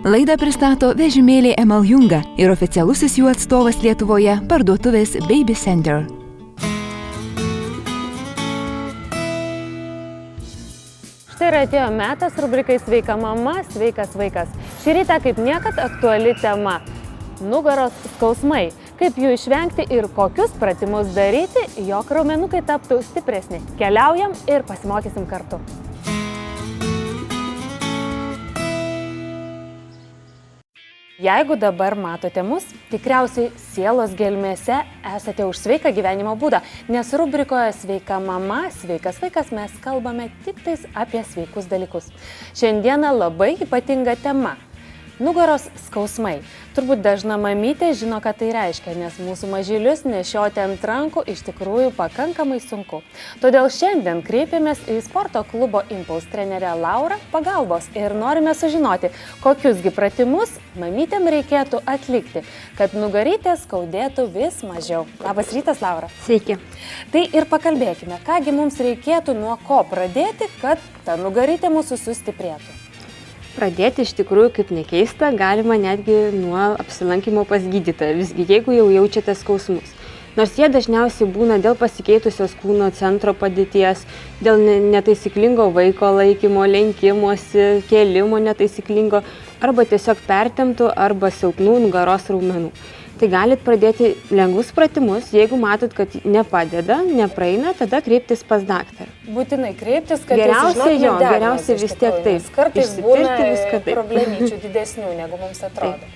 Laidą pristato vežimėlį Emal Junga ir oficialusis jų atstovas Lietuvoje parduotuvės Baby Center. Štai ir atėjo metas rubrikai Sveika mama, sveikas vaikas. Šį rytą kaip niekad aktuali tema – nugaros skausmai. Kaip jų išvengti ir kokius pratimus daryti, jog raumenukai taptų stipresni. Keliaujam ir pasimokysim kartu. Jeigu dabar matote mus, tikriausiai sielos gelmėse esate už sveiką gyvenimo būdą, nes rubrikoje Sveika mama, sveikas vaikas mes kalbame tik tais apie sveikus dalykus. Šiandieną labai ypatinga tema – nugaros skausmai. Turbūt dažna mamytė žino, ką tai reiškia, nes mūsų mažylius nešioti ant rankų iš tikrųjų pakankamai sunku. Todėl šiandien kreipiamės į sporto klubo Impulse trenerę Laurą pagalbos ir norime sužinoti, kokiusgi pratimus mamytėm reikėtų atlikti, kad nugarytė skaudėtų vis mažiau. Labas rytas, Laura. Sveiki. Tai ir pakalbėkime, kągi mums reikėtų nuo ko pradėti, kad ta nugarytė mūsų sustiprėtų. Pradėti iš tikrųjų, kaip nekeista, galima netgi nuo apsilankimo pas gydytoją, visgi jeigu jau jaučiate skausmus. Nors jie dažniausiai būna dėl pasikeitusios kūno centro padėties, dėl netaisyklingo vaiko laikymo, lenkimosi, kėlimo netaisyklingo, arba tiesiog pertemptų arba silpnų nugaros raumenų. Tai galit pradėti lengvus pratimus, jeigu matot, kad nepadeda, nepraeina, tada kreiptis pas daktarą. Būtinai kreiptis, kad geriausiai vis tiek taip. Kartais būna problemyčių didesnių, negu mums atrodo.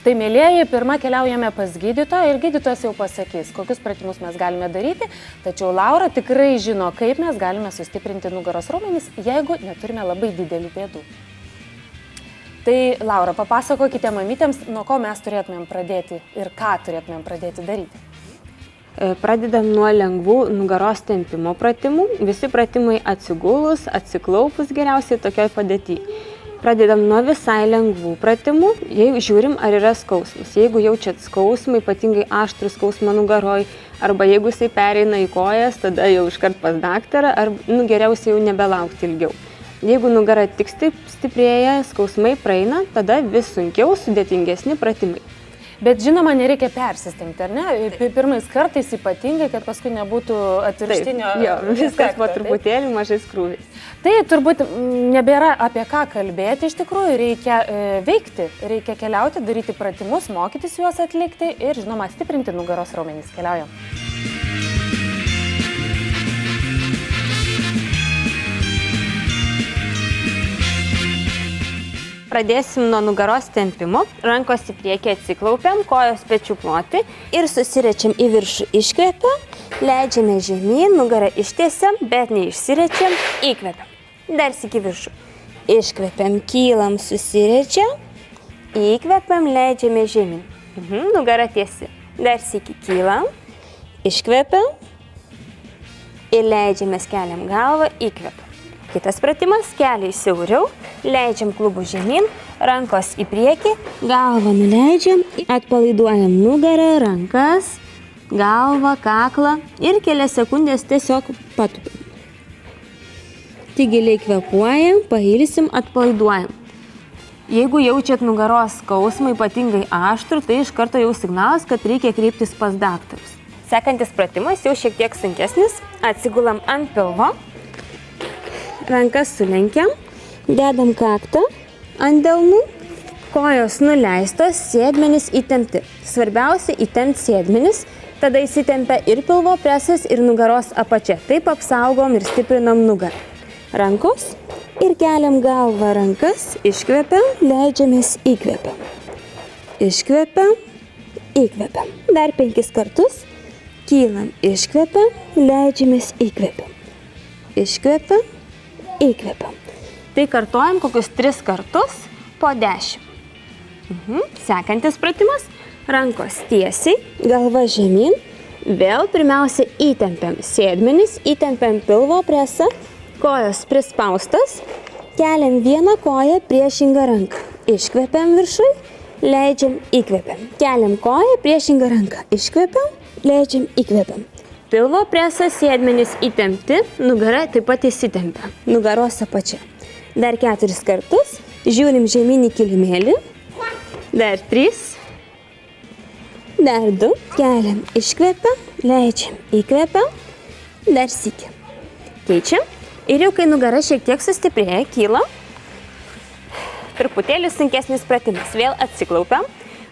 Tai, mėlieji, pirmą keliaujame pas gydytoją ir gydytojas jau pasakys, kokius pratimus mes galime daryti, tačiau Laura tikrai žino, kaip mes galime sustiprinti nugaros raumenis, jeigu neturime labai didelių bėdų. Tai, Laura, papasakokite mamytėms, nuo ko mes turėtumėm pradėti ir ką turėtumėm pradėti daryti. Pradedam nuo lengvų nugaros tempimo pratimų. Visi pratimai atsigulus, atsiklaupus geriausiai tokioj padėtyje. Pradedam nuo visai lengvų pratimų, jeigu žiūrim, ar yra skausmas. Jeigu jaučiat skausmą, ypatingai aštrų skausmą nugaroj, arba jeigu jisai pereina į kojas, tada jau iškart pas daktarą, ar geriausiai jau nebelaukti ilgiau. Jeigu nugara tik stiprėja, skausmai praeina, tada vis sunkiau, sudėtingesni pratimai. Bet žinoma, nereikia persistengti, ar ne? Pirmais kartais ypatingai, kad paskui nebūtų atvirkštinio efekto. Jo, viskas po truputėlį mažais krūviais. Tai turbūt nebėra apie ką kalbėti, iš tikrųjų reikia veikti, reikia keliauti, daryti pratimus, mokytis juos atlikti ir, žinoma, stiprinti nugaros raumenis. Keliaujam. Pradėsim nuo nugaros tempimo, rankos į priekį atsiklaupiam, kojos pečių ploti ir susirečiam į viršų, iškvepiam, leidžiame žemyn, nugarą ištiesiam, bet neišsirečiam, įkvepiam. Dar sykį viršų. Iškvepiam, kylam, susirečiam, įkvepiam, leidžiame žemyn. Nugara tiesi. Dar sykį kylam, iškvepiam ir leidžiame, keliam galvą, įkvepiam. Kitas pratimas, keliai siauriau, leidžiam klubų žemyn, rankos į priekį, galvą nuleidžiam, atpalaiduojam nugarą, rankas, galvą, kaklą ir kelias sekundės tiesiog patupim. Tik giliai kvėpuojam, pailsim, atpalaiduojam. Jeigu jaučiat nugaros skausmą, ypatingai aštrų, tai iš karto jau signalas, kad reikia kreiptis pas daktarus. Sekantis pratimas jau šiek tiek sunkesnis, atsigulam ant pilvo. Rankas sulenkiam, dedam kaktą ant delnų, kojos nuleistos, sėdmenis įtempti. Svarbiausia įtempti sėdmenis, tada įsitempia ir pilvo presas, ir nugaros apačia. Taip apsaugom ir stiprinam nugarą. Rankos ir keliam galvą rankas, iškvepiam, leidžiamės įkvepiam. Iškvepiam, įkvepiam. Dar 5 kartus. Kylam, iškvepiam, leidžiamės įkvepiam. Iškvepiam. Įkvepiam. Tai kartojam kokius 3 kartus po 10. Sekantis pratimas. Rankos tiesiai, galva žemyn. Vėl pirmiausia įtempiam sėdmenis, įtempiam pilvo presą, kojos prispaustas, keliam vieną koją, priešingą ranką. Iškvepiam viršui, leidžiam, įkvepiam. Keliam koją, priešingą ranką. Iškvepiam, leidžiam, įkvepiam. Pilvo presas, sėdmenys įtempti, nugara taip pat įsitempia, nugaros apačia. Dar 4 kartus. Žiūrim žemyn į kilimėlį. Dar 3. Dar 2. Keliam, iškvepiam, leidžiam, įkvepiam. Dar sykį. Keičiam. Ir jau kai nugara šiek tiek sustiprėja, kyla. Truputėlį sunkesnis pratimas. Vėl atsiklaupiam.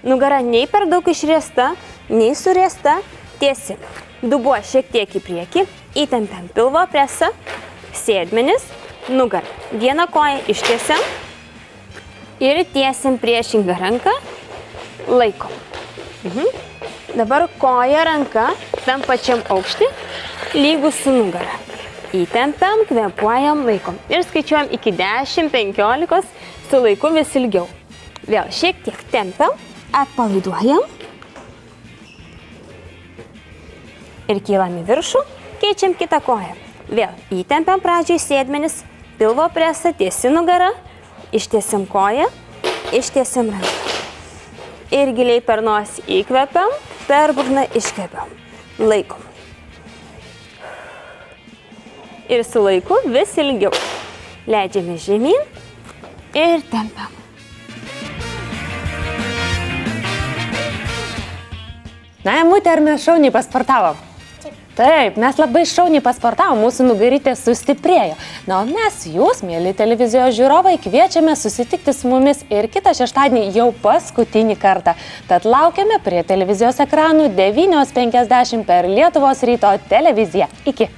Nugara nei per daug išriesta, nei suriesta. Tiesi. Dubuo šiek tiek į priekį. Įtempiam pilvo presą. Sėdmenis. Nugarą. Vieną koją ištiesiam. Ir tiesiam priešingą ranką. Laikom. Dabar koja, ranka tam pačiam aukšti. Lygus su nugara. Įtempiam, kvepuojam, laikom. Ir skaičiuojam iki 10-15, su laiku vis ilgiau. Vėl šiek tiek tempiam, atpalaiduojam. Ir kylam į viršų, keičiam kitą koją. Vėl įtempiam pradžioj sėdmenis, pilvo presą, tiesi nugara, ištiesiam koją, ištiesiam ranką. Ir giliai per nosį įkvepiam, per burną iškvepiam. Laikom. Ir su laiku vis ilgiau. Leidžiame žemyn ir tempiam. Na, Emutė, ar mes šauniai pasportavom? Taip, mes labai šauniai pasportavom, mūsų nugarytė sustiprėjo. Na, o mes jūs, mėly televizijos žiūrovai, kviečiame susitikti su mumis ir kitą šeštadienį jau paskutinį kartą. Tad laukiame prie televizijos ekranų 9:50 per Lietuvos ryto televiziją. Iki.